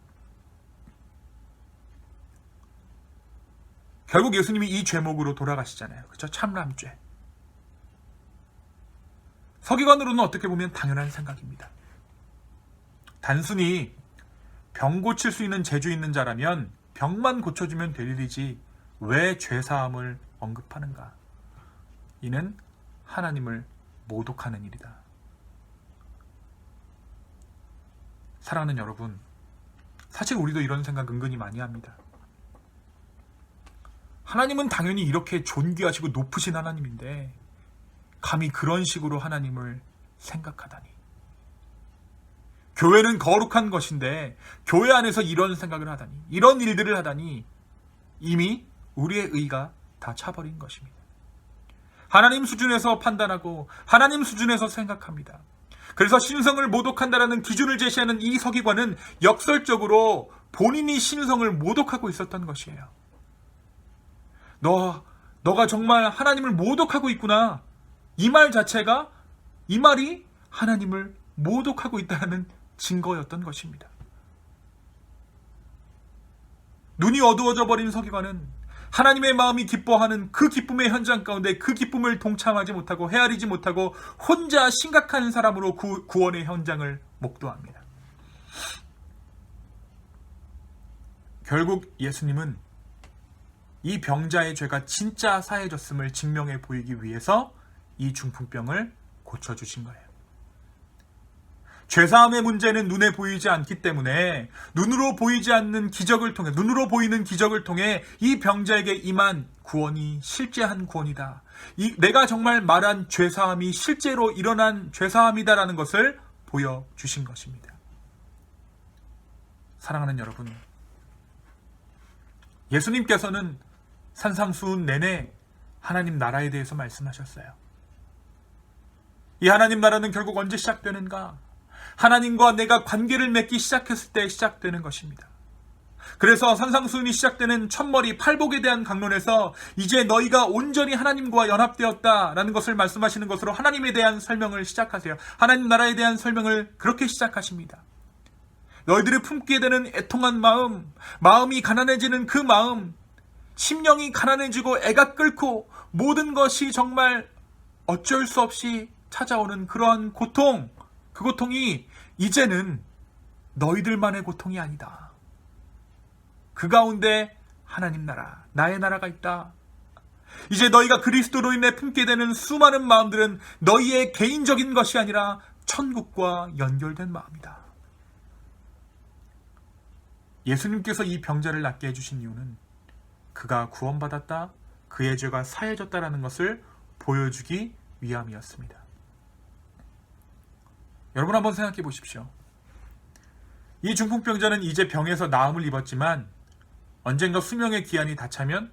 결국 예수님이 이 죄목으로 돌아가시잖아요. 그렇죠? 참람죄. 서기관으로는 어떻게 보면 당연한 생각입니다. 단순히 병 고칠 수 있는 재주 있는 자라면 병만 고쳐주면 될 일이지 왜 죄사함을 언급하는가? 이는 하나님을 모독하는 일이다. 사랑하는 여러분, 사실 우리도 이런 생각 은근히 많이 합니다. 하나님은 당연히 이렇게 존귀하시고 높으신 하나님인데 감히 그런 식으로 하나님을 생각하다니. 교회는 거룩한 것인데 교회 안에서 이런 생각을 하다니, 이런 일들을 하다니 이미 우리의 의가 다 차버린 것입니다. 하나님 수준에서 판단하고 하나님 수준에서 생각합니다. 그래서 신성을 모독한다라는 기준을 제시하는 이 서기관은 역설적으로 본인이 신성을 모독하고 있었던 것이에요. 너가 정말 하나님을 모독하고 있구나. 이 말 자체가, 이 말이 하나님을 모독하고 있다는 증거였던 것입니다. 눈이 어두워져 버린 서기관은 하나님의 마음이 기뻐하는 그 기쁨의 현장 가운데 그 기쁨을 동참하지 못하고 헤아리지 못하고 혼자 심각한 사람으로 구원의 현장을 목도합니다. 결국 예수님은 이 병자의 죄가 진짜 사해졌음을 증명해 보이기 위해서 이 중풍병을 고쳐주신 거예요. 죄사함의 문제는 눈에 보이지 않기 때문에 눈으로 보이지 않는 기적을 통해, 눈으로 보이는 기적을 통해 이 병자에게 임한 구원이 실제한 구원이다. 내가 정말 말한 죄사함이 실제로 일어난 죄사함이다라는 것을 보여주신 것입니다. 사랑하는 여러분, 예수님께서는 산상수훈 내내 하나님 나라에 대해서 말씀하셨어요. 이 하나님 나라는 결국 언제 시작되는가? 하나님과 내가 관계를 맺기 시작했을 때 시작되는 것입니다. 그래서 산상수훈이 시작되는 첫머리 팔복에 대한 강론에서 이제 너희가 온전히 하나님과 연합되었다라는 것을 말씀하시는 것으로 하나님에 대한 설명을 시작하세요. 하나님 나라에 대한 설명을 그렇게 시작하십니다. 너희들이 품게 되는 애통한 마음, 마음이 가난해지는 그 마음, 심령이 가난해지고 애가 끓고 모든 것이 정말 어쩔 수 없이 찾아오는 그러한 고통, 그 고통이 이제는 너희들만의 고통이 아니다. 그 가운데 하나님 나라, 나의 나라가 있다. 이제 너희가 그리스도로 인해 품게 되는 수많은 마음들은 너희의 개인적인 것이 아니라 천국과 연결된 마음이다. 예수님께서 이 병자를 낫게 해주신 이유는 그가 구원받았다, 그의 죄가 사해졌다라는 것을 보여주기 위함이었습니다. 여러분 한번 생각해 보십시오. 이 중풍병자는 이제 병에서 나음을 입었지만 언젠가 수명의 기한이 다 차면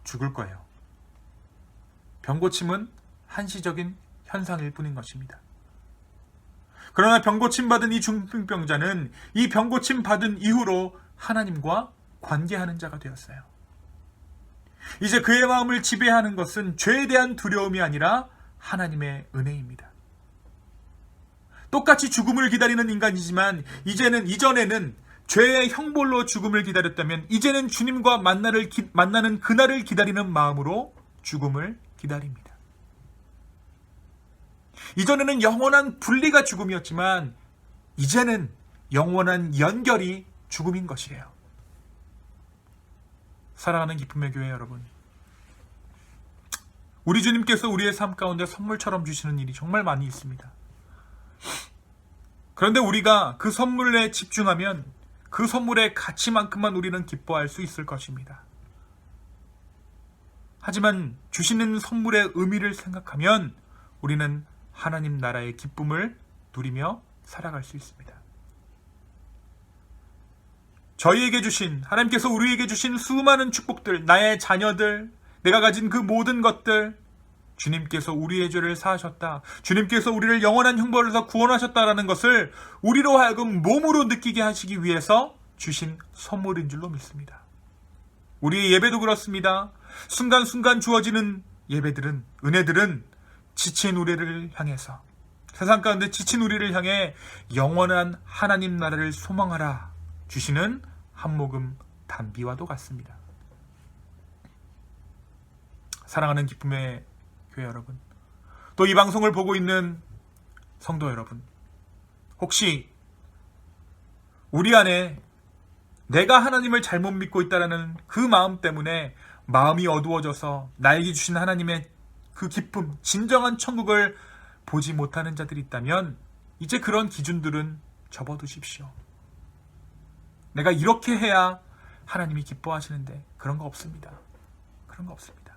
죽을 거예요. 병고침은 한시적인 현상일 뿐인 것입니다. 그러나 병고침 받은 이 중풍병자는 이 병고침 받은 이후로 하나님과 관계하는 자가 되었어요. 이제 그의 마음을 지배하는 것은 죄에 대한 두려움이 아니라 하나님의 은혜입니다. 똑같이 죽음을 기다리는 인간이지만 이전에는 죄의 형벌로 죽음을 기다렸다면 이제는 주님과 만나는 그날을 기다리는 마음으로 죽음을 기다립니다. 이전에는 영원한 분리가 죽음이었지만 이제는 영원한 연결이 죽음인 것이에요. 사랑하는 기쁨의 교회 여러분, 우리 주님께서 우리의 삶 가운데 선물처럼 주시는 일이 정말 많이 있습니다. 그런데 우리가 그 선물에 집중하면 그 선물의 가치만큼만 우리는 기뻐할 수 있을 것입니다. 하지만 주시는 선물의 의미를 생각하면 우리는 하나님 나라의 기쁨을 누리며 살아갈 수 있습니다. 저희에게 주신, 하나님께서 우리에게 주신 수많은 축복들, 나의 자녀들, 내가 가진 그 모든 것들, 주님께서 우리의 죄를 사하셨다. 주님께서 우리를 영원한 형벌에서 구원하셨다라는 것을 우리로 하여금 몸으로 느끼게 하시기 위해서 주신 선물인 줄로 믿습니다. 우리의 예배도 그렇습니다. 순간순간 주어지는 예배들은, 은혜들은 지친 우리를 향해서, 세상 가운데 지친 우리를 향해 영원한 하나님 나라를 소망하라 주시는 한 모금 단비와도 같습니다. 사랑하는 기쁨의 교회 여러분, 또 이 방송을 보고 있는 성도 여러분, 혹시 우리 안에 내가 하나님을 잘못 믿고 있다는 그 마음 때문에 마음이 어두워져서 나에게 주신 하나님의 그 기쁨, 진정한 천국을 보지 못하는 자들이 있다면 이제 그런 기준들은 접어두십시오. 내가 이렇게 해야 하나님이 기뻐하시는데 그런 거 없습니다. 그런 거 없습니다.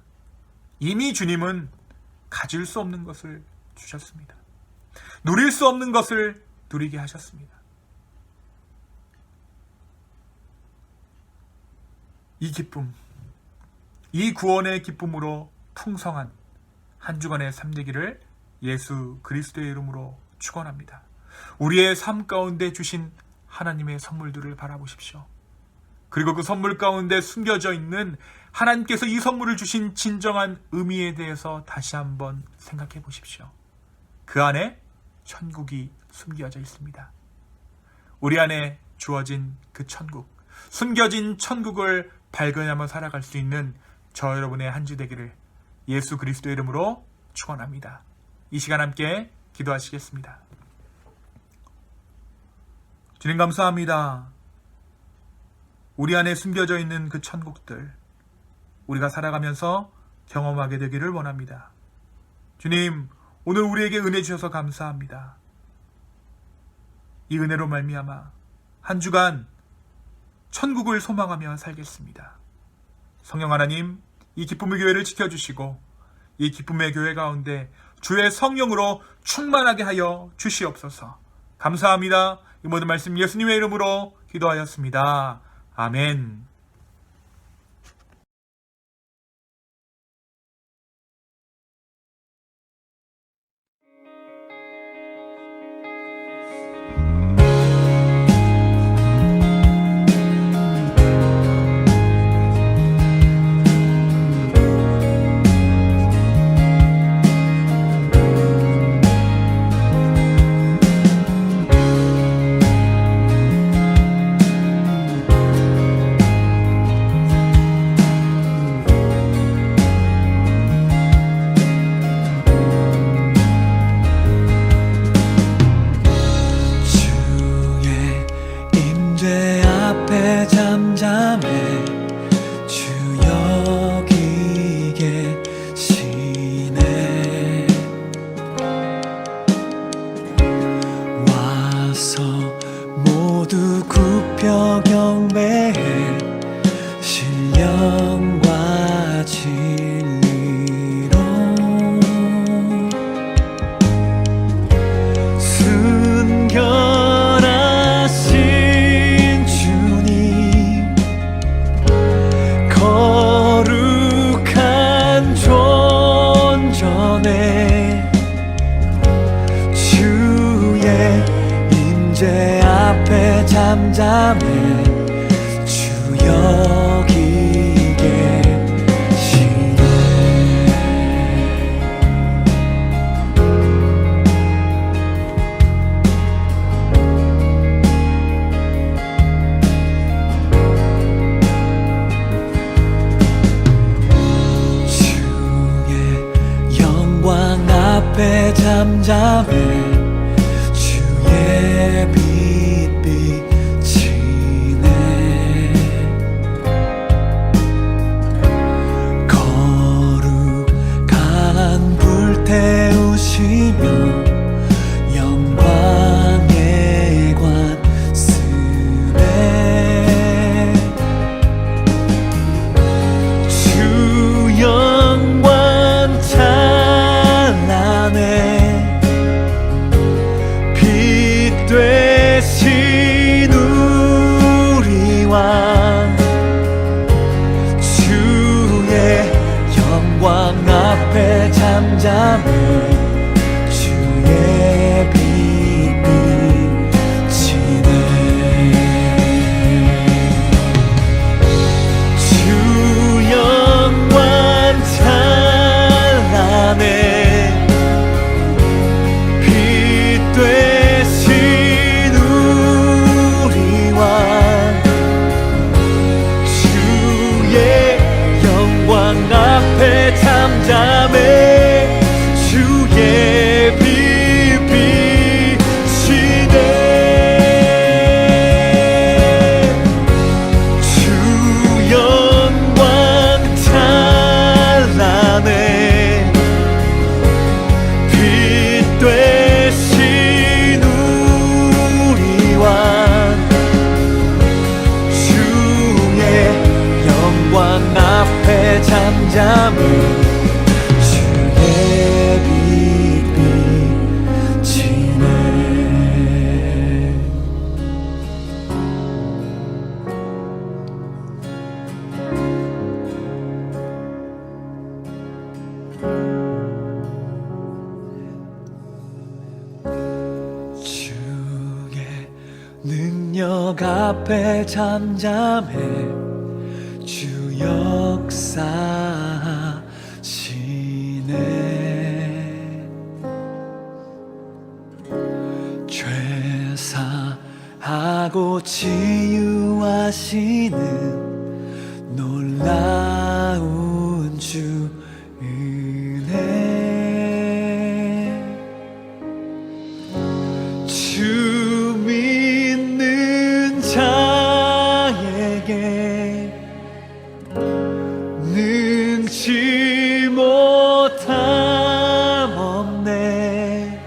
이미 주님은 가질 수 없는 것을 주셨습니다. 누릴 수 없는 것을 누리게 하셨습니다. 이 기쁨, 이 구원의 기쁨으로 풍성한 한 주간의 삶 되기를 예수 그리스도의 이름으로 축원합니다. 우리의 삶 가운데 주신 하나님의 선물들을 바라보십시오. 그리고 그 선물 가운데 숨겨져 있는 하나님께서 이 선물을 주신 진정한 의미에 대해서 다시 한번 생각해 보십시오. 그 안에 천국이 숨겨져 있습니다. 우리 안에 주어진 그 천국, 숨겨진 천국을 발견하며 살아갈 수 있는 저 여러분의 한 주 되기를 예수 그리스도의 이름으로 축원합니다. 이 시간 함께 기도하시겠습니다. 주님 감사합니다. 우리 안에 숨겨져 있는 그 천국들, 우리가 살아가면서 경험하게 되기를 원합니다. 주님, 오늘 우리에게 은혜 주셔서 감사합니다. 이 은혜로 말미암아 한 주간 천국을 소망하며 살겠습니다. 성령 하나님, 이 기쁨의 교회를 지켜주시고 이 기쁨의 교회 가운데 주의 성령으로 충만하게 하여 주시옵소서. 감사합니다. 이 모든 말씀 예수님의 이름으로 기도하였습니다. 아멘. 잠잠해 주 여기 계시네. 와서 모두 굽혀 경배해 신령과 진리로 순결하신 주님, 거룩한 존전에 주의 임재 앞에 잠잠해 주 여기 계시네. 주의 영광 앞에 잠잠해 주의 빛 비치네. 거룩한 불 태우시며 영광의 관습에 주 영광 찬란해 앞에 잠잠해 주의 빛 비치네 주 영광 찬란해 빛 되신 우리 왕 주의 영광 앞에 잠잠해 주의 빛 비치네 주의 능력 앞에 잠잠해 주 역사하시네 죄사하고 치유하시는 놀라운 주 은혜 주 믿는 자에게 능치 못함 없네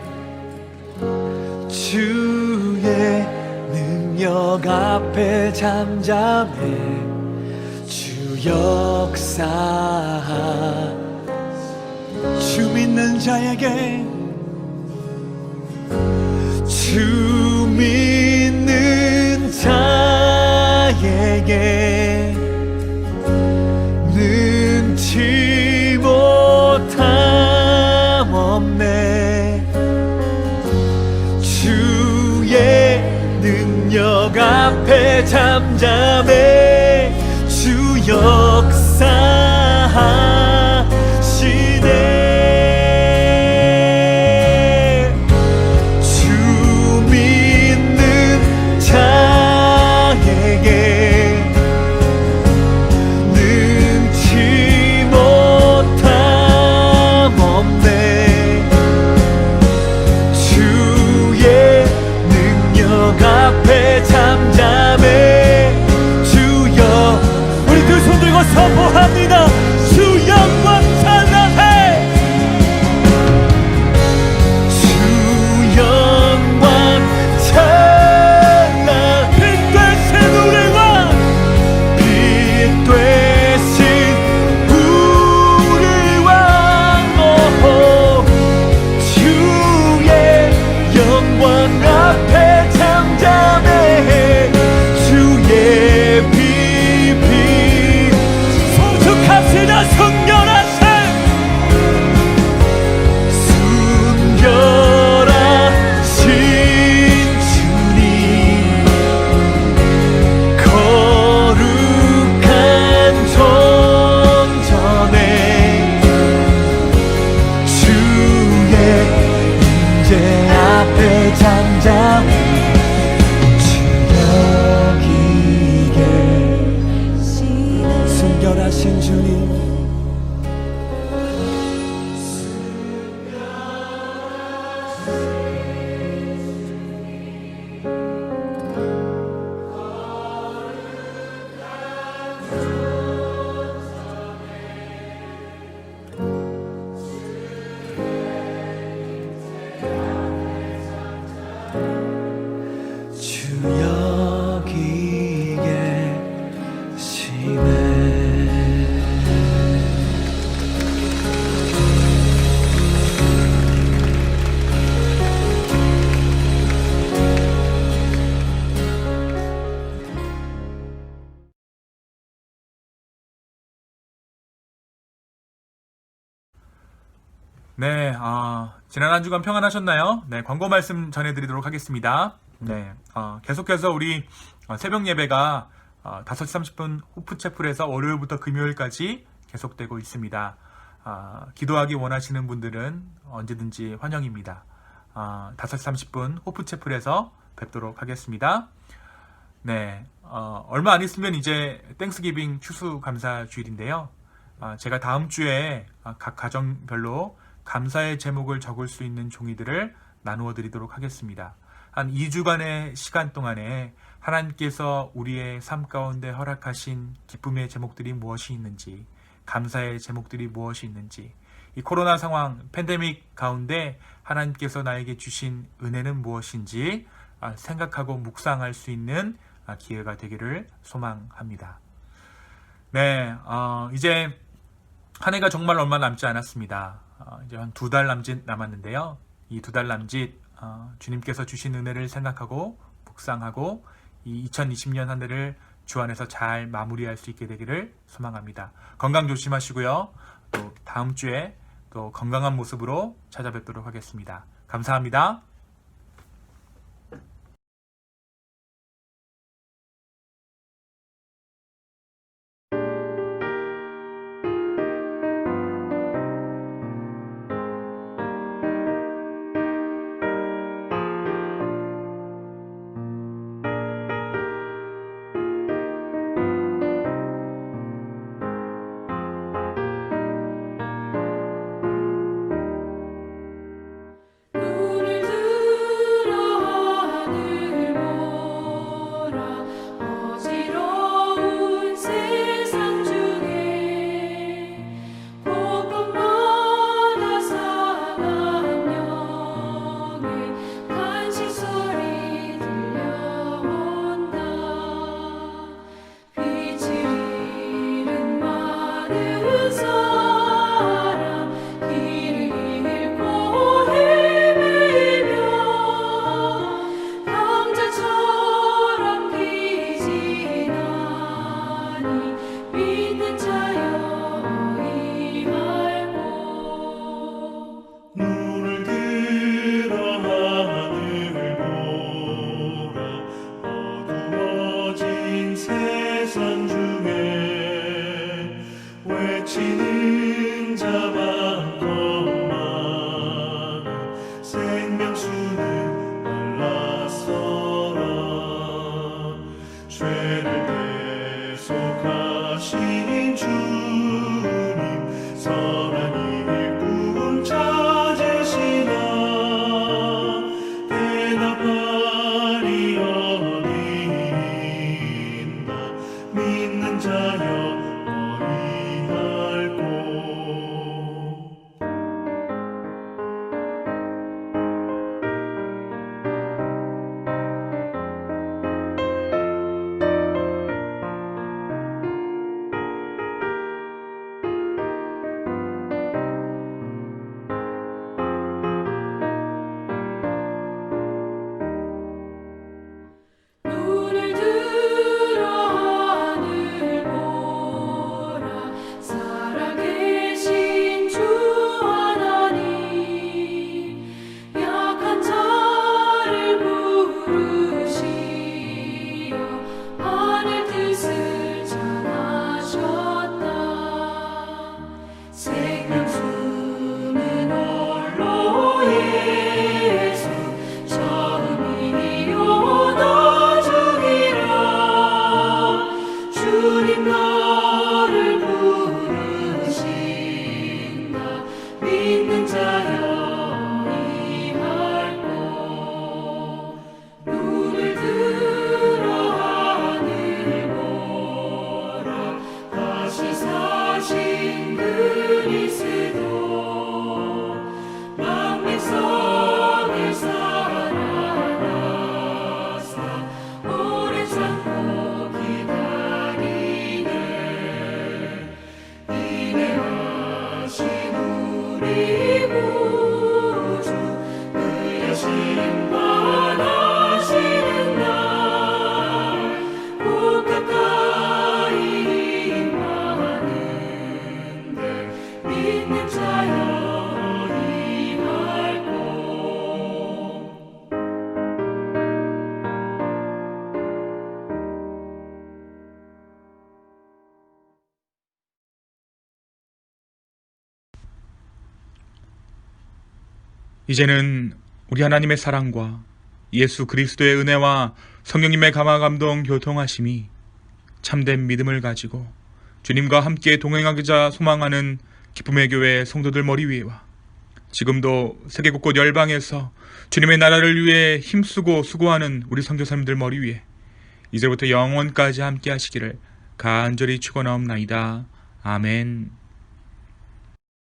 주의 능력 앞에 잠잠해 주 역사 주 믿는 자에게 주 믿는 자에게 능치 못함 없네 주의 능력 앞에 잠잠해 주 역사하시네 선포합니다. 주 영광 찬란해 주 영광 찬란 빛 되신 우리 왕 빛 되신 우리 왕 주의 영광 앞에 잠잠해 주의 합시다. 순결하신 주님 거룩한 존전에 주의 임재 앞에 잠잠해 주 여기 계시네 순결하신 주님 주 여기 계시네 네, 지난 한 주간 평안하셨나요? 네, 광고 말씀 전해드리도록 하겠습니다. 네, 계속해서 우리 새벽 예배가 5시 30분 호프채플에서 월요일부터 금요일까지 계속되고 있습니다. 기도하기 원하시는 분들은 언제든지 환영입니다. 5시 30분 호프채플에서 뵙도록 하겠습니다. 네, 얼마 안 있으면 이제 땡스기빙 추수감사 주일인데요. 제가 다음 주에 각 가정별로 감사의 제목을 적을 수 있는 종이들을 나누어 드리도록 하겠습니다. 한 2주간의 시간 동안에 하나님께서 우리의 삶 가운데 허락하신 기쁨의 제목들이 무엇이 있는지, 감사의 제목들이 무엇이 있는지, 이 코로나 상황, 팬데믹 가운데 하나님께서 나에게 주신 은혜는 무엇인지 생각하고 묵상할 수 있는 기회가 되기를 소망합니다. 네, 이제 한 해가 정말 얼마 남지 않았습니다. 이제 한 2달 남았는데요. 이 2달 남짓 주님께서 주신 은혜를 생각하고 묵상하고 이 2020년 한 해를 주 안에서 잘 마무리할 수 있게 되기를 소망합니다. 건강 조심하시고요. 또 다음 주에 또 건강한 모습으로 찾아뵙도록 하겠습니다. 감사합니다. 눈을 들어 하늘 보라 어지러운 세상 중에 곳곳마다 사람 영의 간식 소리 들려온다. 빛을 잃은 많은 사람 길을 잃고 헤매며 강자처럼 기진하니 믿는 자여 의할고 눈을 들어 하늘 보라 어두워진 세상 중에 외치는 자 많고 많은 생명수는 말라서라 죄를 대속하신 주님 선한 일꾼 찾으시나 대답하리 어디인가 믿는 자여 어이할꼬 눈을 들어 하늘 보라 살아계신 주 하나님 약한 자를 부르시어 하늘 뜻을 전하셨다. 생명수는 홀로 예수 처음이요 나중이라 주님 너를 부르신다. 믿는 자여 이할고 눈을 들어 하늘 보라 다시 사신 그리스도 만백성을 살아나사 오래 참고 기다리네. 인내하신 우리 구주 그의 심판하시는 날 곧 가까이 임하는데 믿는 자여 임할고 이제는 우리 하나님의 사랑과 예수 그리스도의 은혜와 성령님의 감화 감동 교통하심이 참된 믿음을 가지고 주님과 함께 동행하고자 소망하는 기쁨의 교회 성도들 머리 위에와 지금도 세계 곳곳 열방에서 주님의 나라를 위해 힘쓰고 수고하는 우리 선교사님들 머리 위에 이제부터 영원까지 함께 하시기를 간절히 축원하옵나이다. 아멘.